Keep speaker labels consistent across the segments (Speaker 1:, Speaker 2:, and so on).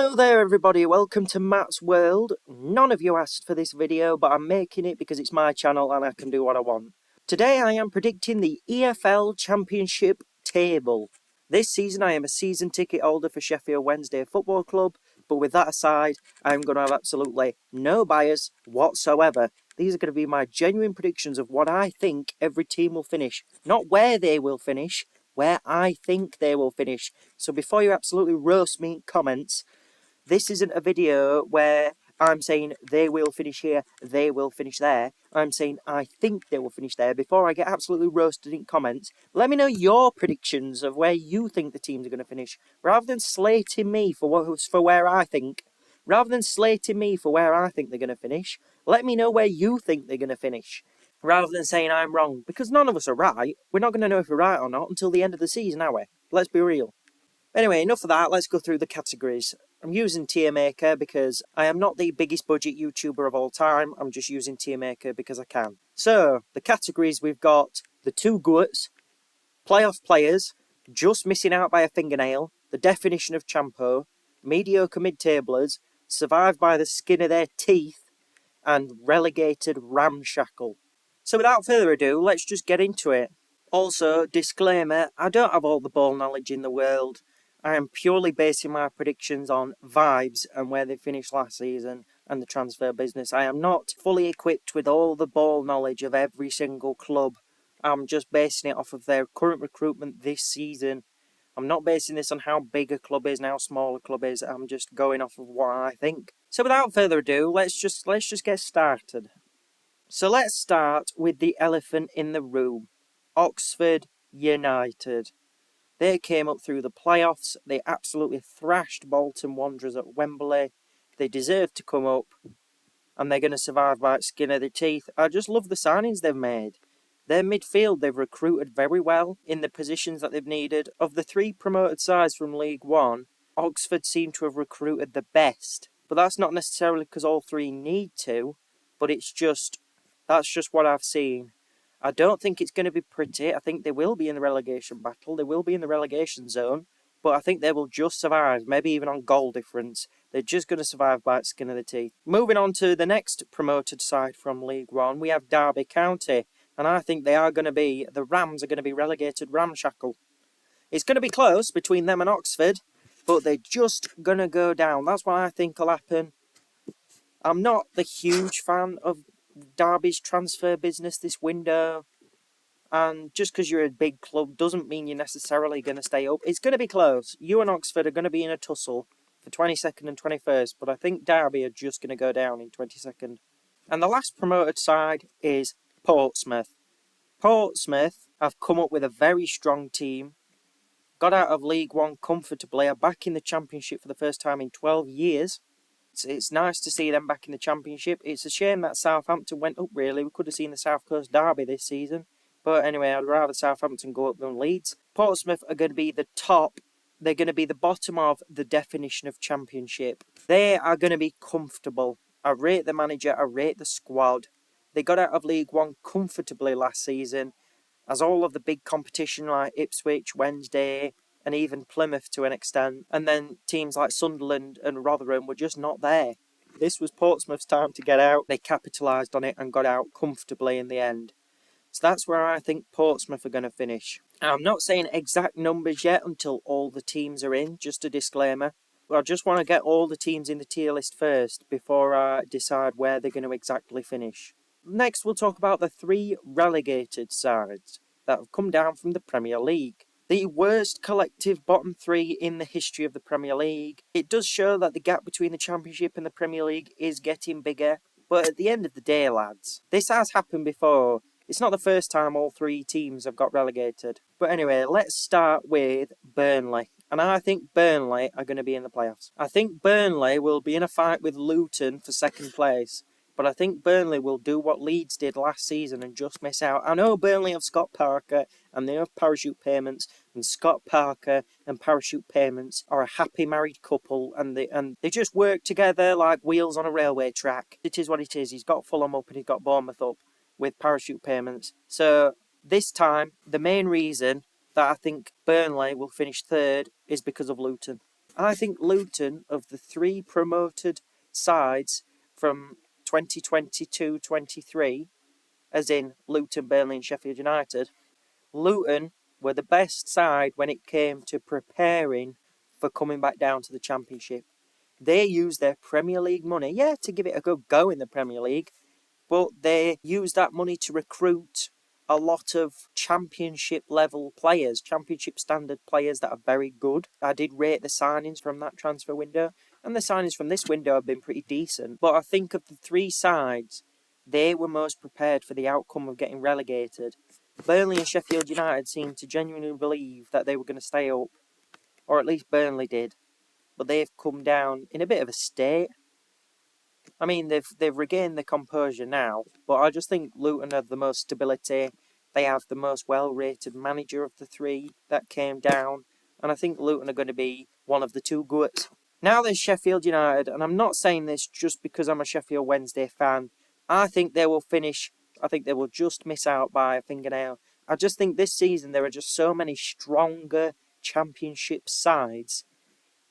Speaker 1: Hello there everybody, welcome to Matt's World. None of you asked for this video, but I'm making it because it's my channel and I can do what I want. Today I am predicting the EFL Championship table. This season I am a season ticket holder for Sheffield Wednesday Football Club, but with that aside, I'm going to have absolutely no bias whatsoever. These are going to be my genuine predictions of what I think every team will finish. Not where they will finish, where I think they will finish. So before you absolutely roast me in comments, this isn't a video where I'm saying they will finish here, they will finish there. I'm saying I think they will finish there. Before I get absolutely roasted in comments, let me know your predictions of where you think the teams are going to finish. Rather than slating me for where I think, they're going to finish, let me know where you think they're going to finish. Rather than saying I'm wrong, because none of us are right. We're not going to know if we're right or not until the end of the season, are we? Let's be real. Anyway, enough of that, let's go through the categories. I'm using Tier Maker because I am not the biggest budget YouTuber of all time. I'm just using Tier Maker because I can. So, the categories we've got the two goats, playoff players, just missing out by a fingernail, the definition of champo, mediocre mid-tablers, survived by the skin of their teeth, and relegated ramshackle. So without further ado, let's just get into it. Also, disclaimer, I don't have all the ball knowledge in the world. I am purely basing my predictions on vibes and where they finished last season and the transfer business. I am not fully equipped with all the ball knowledge of every single club. I'm just basing it off of their current recruitment this season. I'm not basing this on how big a club is and how small a club is. I'm just going off of what I think. So without further ado, let's just get started. So let's start with the elephant in the room. Oxford United. They came up through the playoffs. They absolutely thrashed Bolton Wanderers at Wembley. They deserve to come up. And they're going to survive by the skin of their teeth. I just love the signings they've made. Their midfield, they've recruited very well in the positions that they've needed. Of the three promoted sides from League One, Oxford seem to have recruited the best. But that's not necessarily because all three need to. But that's just what I've seen. I don't think it's going to be pretty. I think they will be in the relegation battle. They will be in the relegation zone. But I think they will just survive, maybe even on goal difference. They're just going to survive by the skin of the teeth. Moving on to the next promoted side from League One, we have Derby County. And I think the Rams are going to be relegated ramshackle. It's going to be close between them and Oxford, but they're just going to go down. That's what I think will happen. I'm not the huge fan of Derby's transfer business this window. And just because you're a big club doesn't mean you're necessarily going to stay up. It's going to be close. You and Oxford are going to be in a tussle for 22nd and 21st, but I think Derby are just going to go down in 22nd. And the last promoted side is Portsmouth. Portsmouth have come up with a very strong team, got out of League One comfortably, are back in the Championship for the first time in 12 years. It's nice to see them back in the Championship. It's a shame that Southampton went up, really. We could have seen the South Coast Derby this season. But anyway, I'd rather Southampton go up than Leeds. Portsmouth are going to be the top. They're going to be the bottom of the definition of Championship. They are going to be comfortable. I rate the manager. I rate the squad. They got out of League One comfortably last season, as all of the big competition like Ipswich, Wednesday, and even Plymouth to an extent, and then teams like Sunderland and Rotherham were just not there. This was Portsmouth's time to get out. They capitalised on it and got out comfortably in the end. So that's where I think Portsmouth are going to finish. I'm not saying exact numbers yet until all the teams are in, just a disclaimer. But I just want to get all the teams in the tier list first before I decide where they're going to exactly finish. Next, we'll talk about the three relegated sides that have come down from the Premier League. The worst collective bottom three in the history of the Premier League. It does show that the gap between the Championship and the Premier League is getting bigger. But at the end of the day, lads, this has happened before. It's not the first time all three teams have got relegated. But anyway, let's start with Burnley. And I think Burnley are going to be in the playoffs. I think Burnley will be in a fight with Luton for second place. But I think Burnley will do what Leeds did last season and just miss out. I know Burnley have Scott Parker and they have parachute payments. And Scott Parker and parachute payments are a happy married couple. And they just work together like wheels on a railway track. It is what it is. He's got Fulham up and he's got Bournemouth up with parachute payments. So this time, the main reason that I think Burnley will finish third is because of Luton. I think Luton, of the 3 promoted sides from 2022-23, as in Luton, Burnley and Sheffield United, Luton were the best side when it came to preparing for coming back down to the Championship. They used their Premier League money, to give it a good go in the Premier League, but they used that money to recruit a lot of Championship level players, Championship standard players that are very good. I did rate the signings from that transfer window, and the signings from this window have been pretty decent. But I think of the 3 sides, they were most prepared for the outcome of getting relegated. Burnley and Sheffield United seemed to genuinely believe that they were going to stay up, or at least Burnley did. But they've come down in a bit of a state. I mean, they've regained the composure now, but I just think Luton have the most stability. They have the most well-rated manager of the 3 that came down, and I think Luton are going to be one of the 2 goats. Now there's Sheffield United, and I'm not saying this just because I'm a Sheffield Wednesday fan. I think they will just miss out by a fingernail. I just think this season there are just so many stronger Championship sides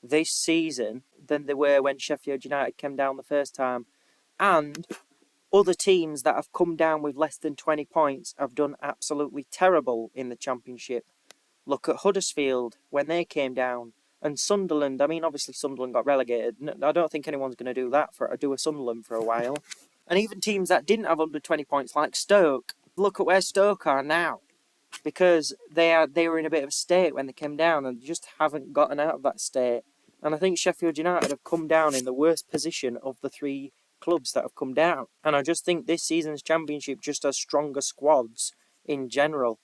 Speaker 1: this season than there were when Sheffield United came down the first time. And other teams that have come down with less than 20 points have done absolutely terrible in the Championship. Look at Huddersfield when they came down. And Sunderland, I mean, obviously Sunderland got relegated. I don't think anyone's going to do a Sunderland for a while. And even teams that didn't have under 20 points, like Stoke, look at where Stoke are now. Because they were in a bit of a state when they came down and just haven't gotten out of that state. And I think Sheffield United have come down in the worst position of the 3 clubs that have come down. And I just think this season's Championship just has stronger squads in general.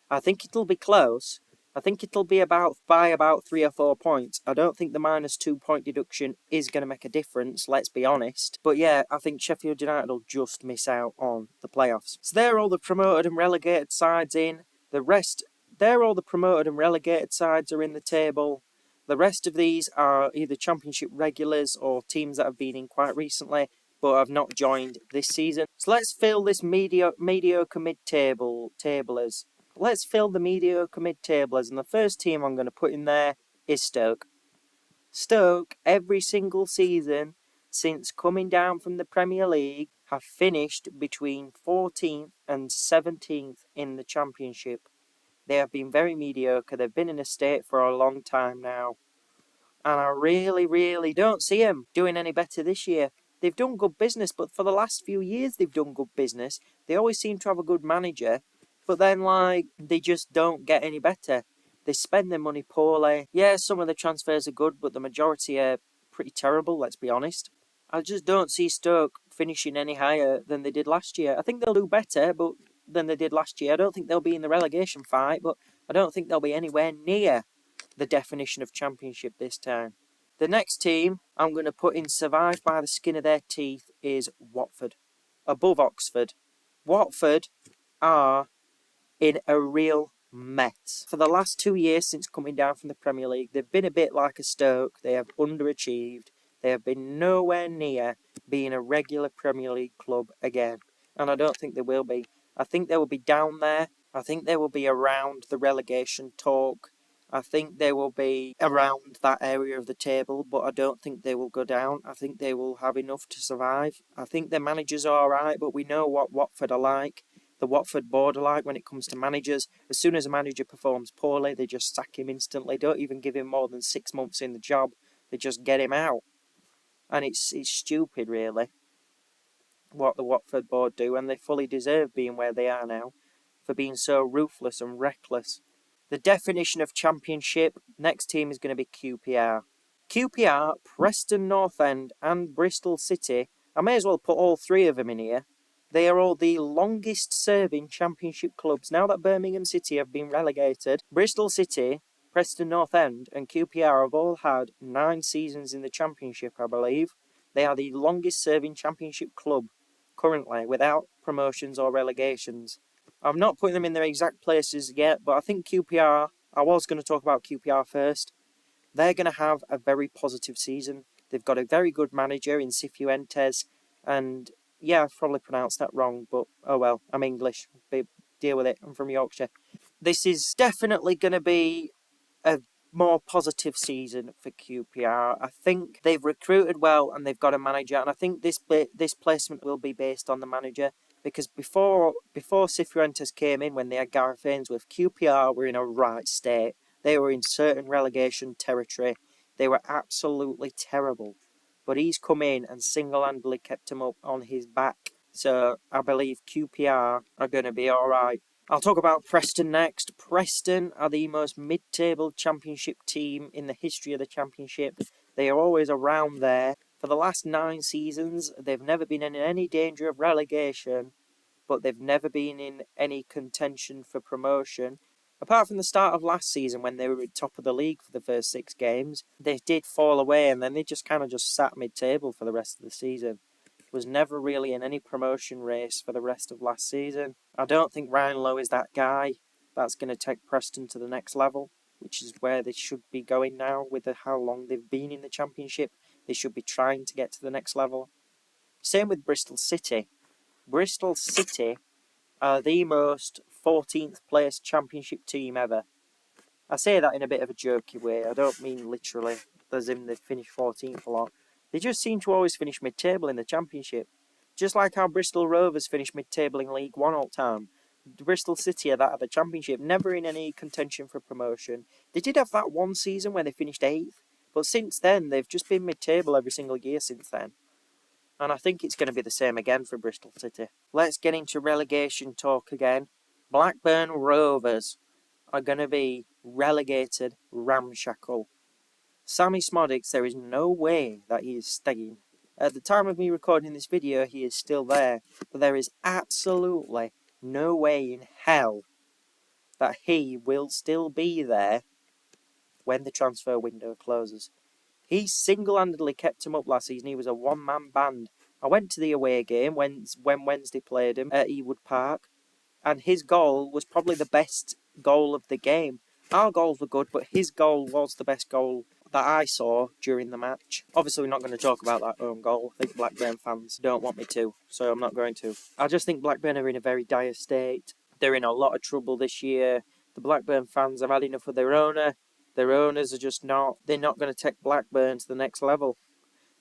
Speaker 1: I think it'll be close. I think it'll be by about 3 or 4 points. I don't think the -2 point deduction is going to make a difference, let's be honest. But yeah, I think Sheffield United will just miss out on the playoffs. So there are all the promoted and relegated sides in. All the promoted and relegated sides are in the table. The rest of these are either Championship regulars or teams that have been in quite recently but have not joined this season. So let's fill this mediocre mid-tablers. Let's fill the mediocre mid-tablers, and the first team I'm going to put in there is Stoke. Stoke, every single season since coming down from the Premier League, have finished between 14th and 17th in the Championship. They have been very mediocre. They've been in a state for a long time now. And I really, really don't see them doing any better this year. They've done good business, but for the last few years they've done good business. They always seem to have a good manager, but then, they just don't get any better. They spend their money poorly. Yeah, some of the transfers are good, but the majority are pretty terrible, let's be honest. I just don't see Stoke finishing any higher than they did last year. I think they'll do better than they did last year. I don't think they'll be in the relegation fight, but I don't think they'll be anywhere near the definition of Championship this time. The next team I'm going to put in survive by the skin of their teeth is Watford. Above Oxford. Watford are in a real mess. For the last 2 years since coming down from the Premier League, they've been a bit like a Stoke. They have underachieved. They have been nowhere near being a regular Premier League club again. And I don't think they will be. I think they will be down there. I think they will be around the relegation talk. I think they will be around that area of the table, but I don't think they will go down. I think they will have enough to survive. I think their managers are alright, but we know what Watford are like. The Watford board are like when it comes to managers. As soon as a manager performs poorly, they just sack him instantly. Don't even give him more than 6 months in the job. They just get him out. And it's stupid, really, what the Watford board do, and they fully deserve being where they are now for being so ruthless and reckless. The definition of Championship, next team is going to be QPR. QPR, Preston North End and Bristol City, I may as well put all 3 of them in here. They are all the longest serving Championship clubs. Now that Birmingham City have been relegated, Bristol City, Preston North End and QPR have all had 9 seasons in the Championship, I believe. They are the longest serving Championship club currently without promotions or relegations. I'm not putting them in their exact places yet, but I think QPR, I was going to talk about QPR first. They're going to have a very positive season. They've got a very good manager in Cifuentes, and yeah, I've probably pronounced that wrong, but oh well, I'm English. Deal with it, I'm from Yorkshire. This is definitely going to be a more positive season for QPR. I think they've recruited well and they've got a manager, and I think this placement will be based on the manager, because before Cifuentes came in, when they had Gareth Ainsworth, QPR were in a right state. They were in certain relegation territory. They were absolutely terrible. But he's come in and single-handedly kept them up on his back. So I believe QPR are going to be all right. I'll talk about Preston next. Preston are the most mid-table championship team in the history of the championship. They are always around there. For the last 9 seasons, they've never been in any danger of relegation, but they've never been in any contention for promotion. Apart from the start of last season, when they were at top of the league for the first 6 games, they did fall away, and then they just sat mid-table for the rest of the season. Was never really in any promotion race for the rest of last season. I don't think Ryan Lowe is that guy that's going to take Preston to the next level, which is where they should be going now with how long they've been in the Championship. They should be trying to get to the next level. Same with Bristol City. Bristol City are the most 14th place Championship team ever. I say that in a bit of a jokey way. I don't mean literally, as in they finish 14th a lot. They just seem to always finish mid-table in the Championship. Just like how Bristol Rovers finish mid-table in League One all the time. Bristol City are that of the Championship, never in any contention for promotion. They did have that one season where they finished 8th, but since then they've just been mid-table every single year since then. And I think it's going to be the same again for Bristol City. Let's get into relegation talk again. Blackburn Rovers are going to be relegated ramshackle. Sammy Smodics, there is no way that he is staying. At the time of me recording this video, he is still there. But there is absolutely no way in hell that he will still be there when the transfer window closes. He single-handedly kept him up last season. He was a one-man band. I went to the away game when Wednesday played him at Ewood Park, and his goal was probably the best goal of the game. Our goals were good, but his goal was the best goal that I saw during the match. Obviously, we're not going to talk about that own goal. I think Blackburn fans don't want me to, so I'm not going to. I just think Blackburn are in a very dire state. They're in a lot of trouble this year. The Blackburn fans have had enough of their owner. Their owners are just not. They're not going to take Blackburn to the next level.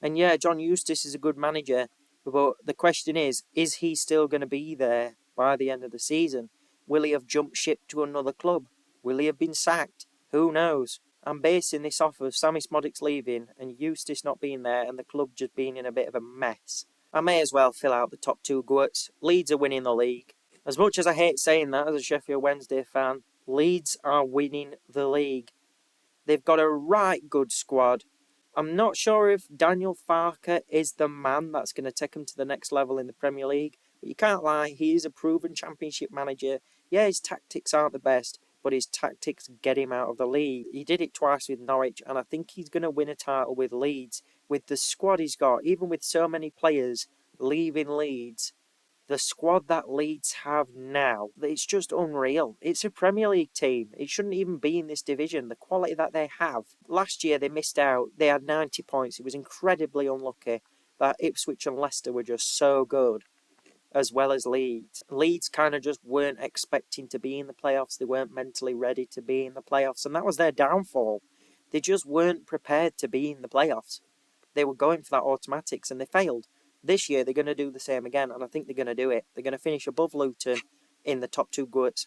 Speaker 1: And yeah, John Eustace is a good manager, but the question is he still going to be there by the end of the season? Will he have jumped ship to another club? Will he have been sacked? Who knows? I'm basing this off of Sammy Smodics leaving and Eustace not being there and the club just being in a bit of a mess. I may as well fill out the top 2 goats. Leeds are winning the league. As much as I hate saying that as a Sheffield Wednesday fan, Leeds are winning the league. They've got a right good squad. I'm not sure if Daniel Farke is the man that's going to take them to the next level in the Premier League, but you can't lie, he is a proven Championship manager. Yeah, his tactics aren't the best, but his tactics get him out of the league. He did it twice with Norwich, and I think he's going to win a title with Leeds. With the squad he's got, even with so many players leaving Leeds, the squad that Leeds have now, it's just unreal. It's a Premier League team. It shouldn't even be in this division. The quality that they have. Last year they missed out. They had 90 points. It was incredibly unlucky that Ipswich and Leicester were just so good, as well as Leeds. Leeds kind of just weren't expecting to be in the playoffs. They weren't mentally ready to be in the playoffs, and that was their downfall. They just weren't prepared to be in the playoffs. They were going for that automatics, and they failed. This year, they're going to do the same again, and I think they're going to do it. They're going to finish above Luton in the top 2 goats.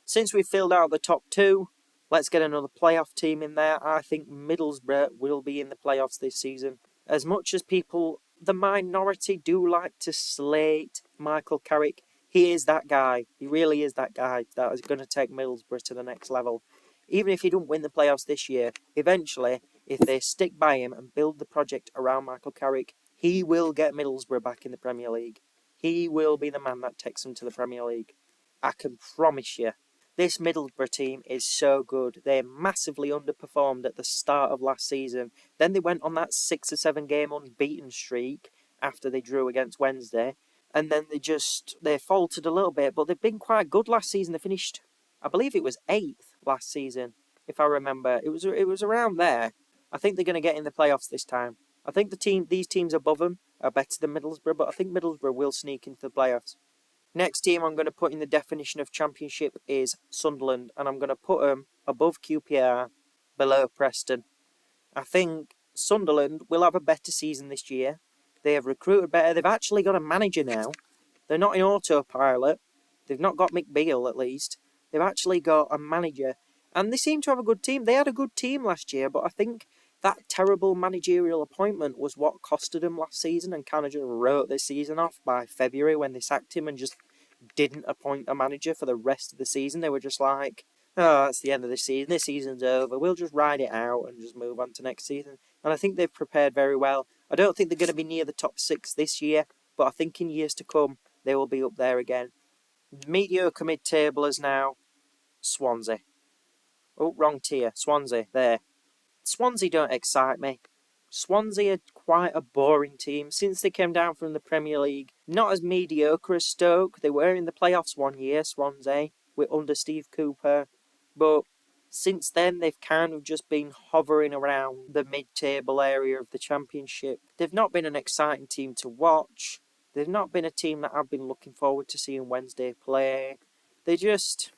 Speaker 1: Since we've filled out the top 2, let's get another playoff team in there. I think Middlesbrough will be in the playoffs this season. As much as people, the minority, do like to slate Michael Carrick, he is that guy. He really is that guy that is going to take Middlesbrough to the next level. Even if he don't win the playoffs this year, eventually, if they stick by him and build the project around Michael Carrick, he will get Middlesbrough back in the Premier League. He will be the man that takes them to the Premier League. I can promise you. This Middlesbrough team is so good. They massively underperformed at the start of last season. Then they went on that 6 or 7 game unbeaten streak after they drew against Wednesday. And then they faltered a little bit, but they've been quite good last season. They finished, I believe it was 8th last season, if I remember. It was around there. I think they're going to get in the playoffs this time. I think these teams above them are better than Middlesbrough, but I think Middlesbrough will sneak into the playoffs. Next team I'm going to put in the definition of championship is Sunderland, and I'm going to put them above QPR below Preston. I think Sunderland will have a better season this year. They have recruited better. They've actually got a manager now. They're not in autopilot. They've not got McBeal, at least. They've actually got a manager. And they seem to have a good team. They had a good team last year, but I think that terrible managerial appointment was what costed them last season and kind of just wrote this season off by February when they sacked him and just didn't appoint a manager for the rest of the season. They were just like, oh, that's the end of the season. This season's over. We'll just ride it out and just move on to next season. And I think they've prepared very well. I don't think they're going to be near the top 6 this year, but I think in years to come, they will be up there again. Mediocre mid-tablers now, Swansea. Oh, wrong tier. Swansea, there. Swansea don't excite me. Swansea are quite a boring team since they came down from the Premier League. Not as mediocre as Stoke. They were in the playoffs one year, Swansea, under Steve Cooper. But since then, they've kind of just been hovering around the mid-table area of the Championship. They've not been an exciting team to watch. They've not been a team that I've been looking forward to seeing Wednesday play. They're just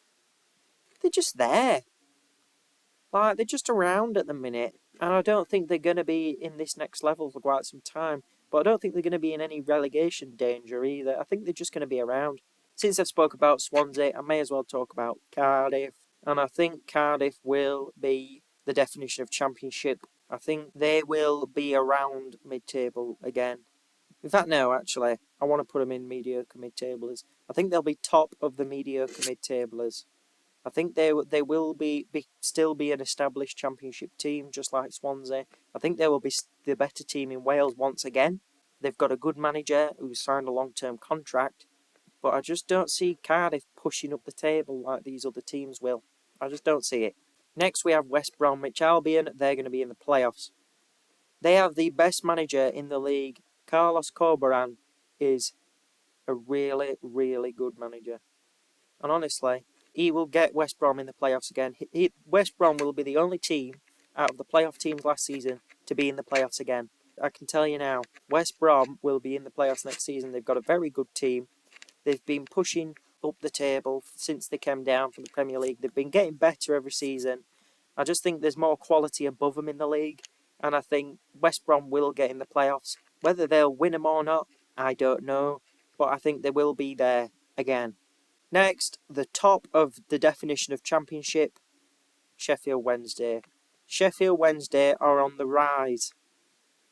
Speaker 1: there. Like, they're just around at the minute. And I don't think they're going to be in this next level for quite some time. But I don't think they're going to be in any relegation danger either. I think they're just going to be around. Since I've spoke about Swansea, I may as well talk about Cardiff. And I think Cardiff will be the definition of Championship. I think they will be around mid-table again. In fact, no, actually, I want to put them in mediocre mid-tablers. I think they'll be top of the mediocre mid-tablers. I think they will still be an established Championship team, just like Swansea. I think they will be the better team in Wales once again. They've got a good manager who's signed a long-term contract, but I just don't see Cardiff pushing up the table like these other teams will. I just don't see it. Next, we have West Bromwich Albion. They're going to be in the playoffs. They have the best manager in the league. Carlos Corberán is a really, really good manager. And honestly, he will get West Brom in the playoffs again. West Brom will be the only team out of the playoff teams last season to be in the playoffs again. I can tell you now, West Brom will be in the playoffs next season. They've got a very good team. They've been pushing up the table since they came down from the Premier League. They've been getting better every season. I just think there's more quality above them in the league. And I think West Brom will get in the playoffs. Whether they'll win them or not, I don't know. But I think they will be there again. Next, the top of the definition of Championship, Sheffield Wednesday. Sheffield Wednesday are on the rise.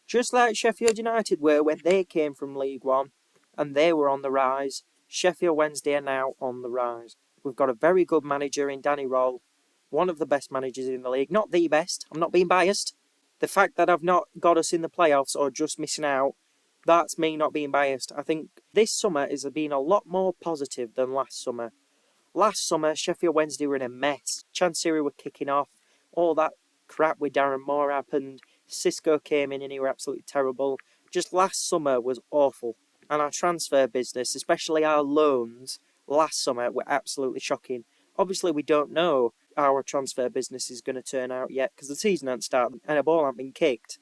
Speaker 1: Just like Sheffield United were when they came from League One, and they were on the rise, Sheffield Wednesday are now on the rise. We've got a very good manager in Danny Roll, one of the best managers in the league. Not the best, I'm not being biased. The fact that I've not got us in the playoffs or just missing out, that's me not being biased. I think this summer has been a lot more positive than last summer. Last summer, Sheffield Wednesday were in a mess. Chancery were kicking off. All that crap with Darren Moore happened. Cisco came in and he were absolutely terrible. Just last summer was awful. And our transfer business, especially our loans, last summer were absolutely shocking. Obviously, we don't know how our transfer business is going to turn out yet because the season hasn't started and a ball hasn't been kicked.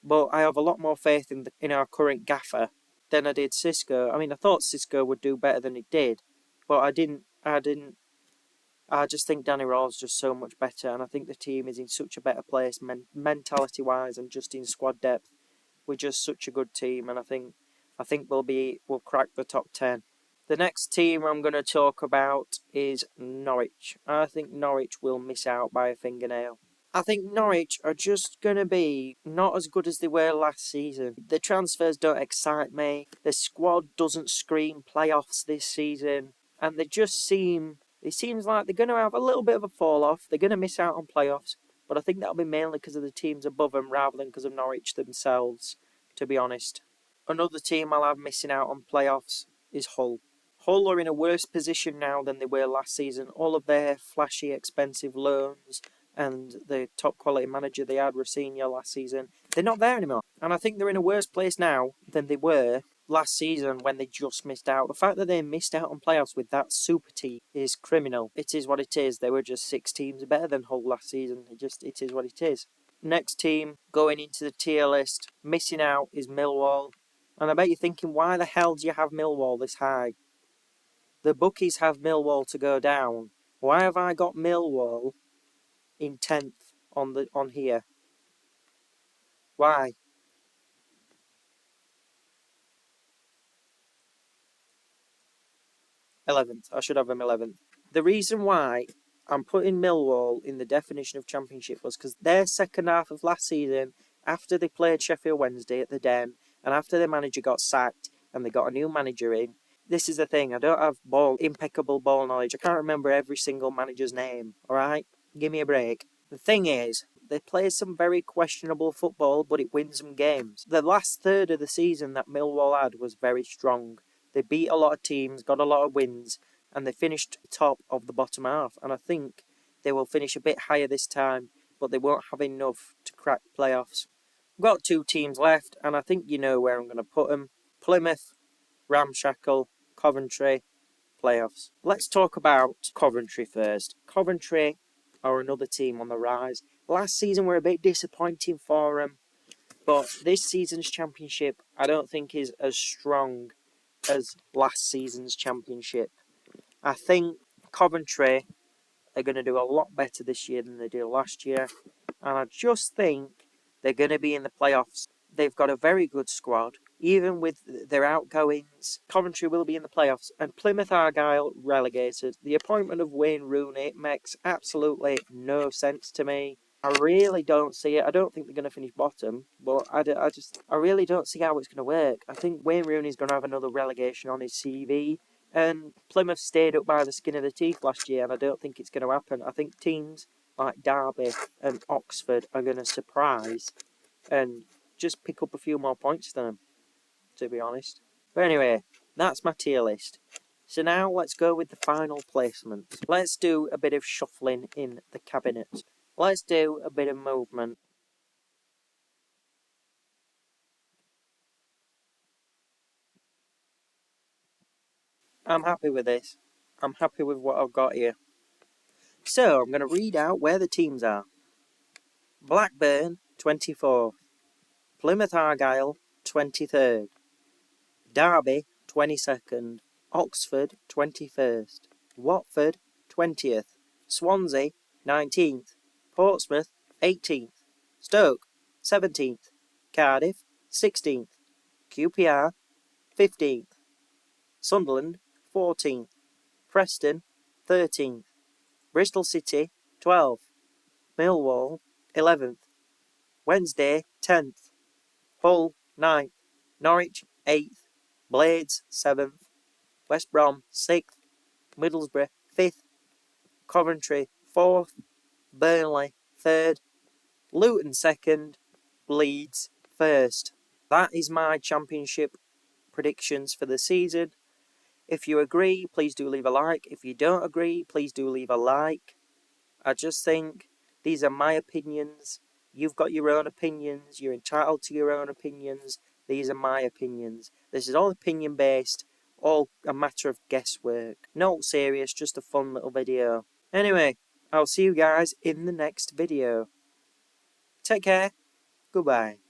Speaker 1: But I have a lot more faith in our current gaffer than I did Cisco. I mean, I thought Cisco would do better than he did, but I didn't. I just think Danny Rawls just so much better, and I think the team is in such a better place mentality-wise and just in squad depth. We're just such a good team, and I think we'll crack the top 10. The next team I'm going to talk about is Norwich. I think Norwich will miss out by a fingernail. I think Norwich are just going to be not as good as they were last season. The transfers don't excite me. The squad doesn't scream playoffs this season. And it seems like they're going to have a little bit of a fall off. They're going to miss out on playoffs. But I think that'll be mainly because of the teams above them rather than because of Norwich themselves, to be honest. Another team I'll have missing out on playoffs is Hull. Hull are in a worse position now than they were last season. All of their flashy, expensive loans and the top quality manager they had, Rosinha, last season, they're not there anymore. And I think they're in a worse place now than they were last season when they just missed out. The fact that they missed out on playoffs with that super team is criminal. It is what it is. They were just 6 teams better than Hull last season. It is what it is. Next team going into the tier list, missing out, is Millwall. And I bet you're thinking, why the hell do you have Millwall this high? The bookies have Millwall to go down. Why have I got Millwall in 10th? on here. Why? 11th. I should have him 11th. The reason why I'm putting Millwall in the definition of Championship was because their second half of last season, after they played Sheffield Wednesday at the Den, and after their manager got sacked and they got a new manager in, this is the thing, I don't have impeccable ball knowledge. I can't remember every single manager's name, alright? Give me a break. The thing is, they play some very questionable football, but it wins them games. The last third of the season that Millwall had was very strong. They beat a lot of teams, got a lot of wins, and they finished top of the bottom half. And I think they will finish a bit higher this time, but they won't have enough to crack playoffs. We've got 2 teams left, and I think you know where I'm going to put them. Plymouth, Ramshackle, Coventry, playoffs. Let's talk about Coventry first. Coventry are another team on the rise. Last season were a bit disappointing for them, but this season's championship I don't think is as strong as last season's championship. I think Coventry are going to do a lot better this year than they did last year, and I just think they're going to be in the playoffs. They've got a very good squad. Even with their outgoings, Coventry will be in the playoffs, and Plymouth Argyle relegated. The appointment of Wayne Rooney makes absolutely no sense to me. I really don't see it. I don't think they're going to finish bottom, but I really don't see how it's going to work. I think Wayne Rooney's going to have another relegation on his CV, and Plymouth stayed up by the skin of the teeth last year, and I don't think it's going to happen. I think teams like Derby and Oxford are going to surprise and just pick up a few more points than them, to be honest. But anyway, that's my tier list. So now let's go with the final placements. Let's do a bit of shuffling in the cabinet. Let's do a bit of movement. I'm happy with this. I'm happy with what I've got here. So I'm going to read out where the teams are. Blackburn, 24th. Plymouth Argyle, 23rd. Derby, 22nd. Oxford, 21st. Watford, 20th. Swansea, 19th. Portsmouth, 18th. Stoke, 17th. Cardiff, 16th. QPR, 15th. Sunderland, 14th. Preston, 13th. Bristol City, 12th. Millwall, 11th. Wednesday, 10th. Hull, 9th. Norwich, 8th. Blades, 7th. West Brom, 6th. Middlesbrough, 5th. Coventry, 4th. Burnley, 3rd. Luton, 2nd. Leeds, 1st. That is my championship predictions for the season. If you agree, please do leave a like. If you don't agree, please do leave a like. I just think these are my opinions. You've got your own opinions. You're entitled to your own opinions. These are my opinions. This is all opinion based, all a matter of guesswork. Not serious, just a fun little video. Anyway, I'll see you guys in the next video. Take care. Goodbye.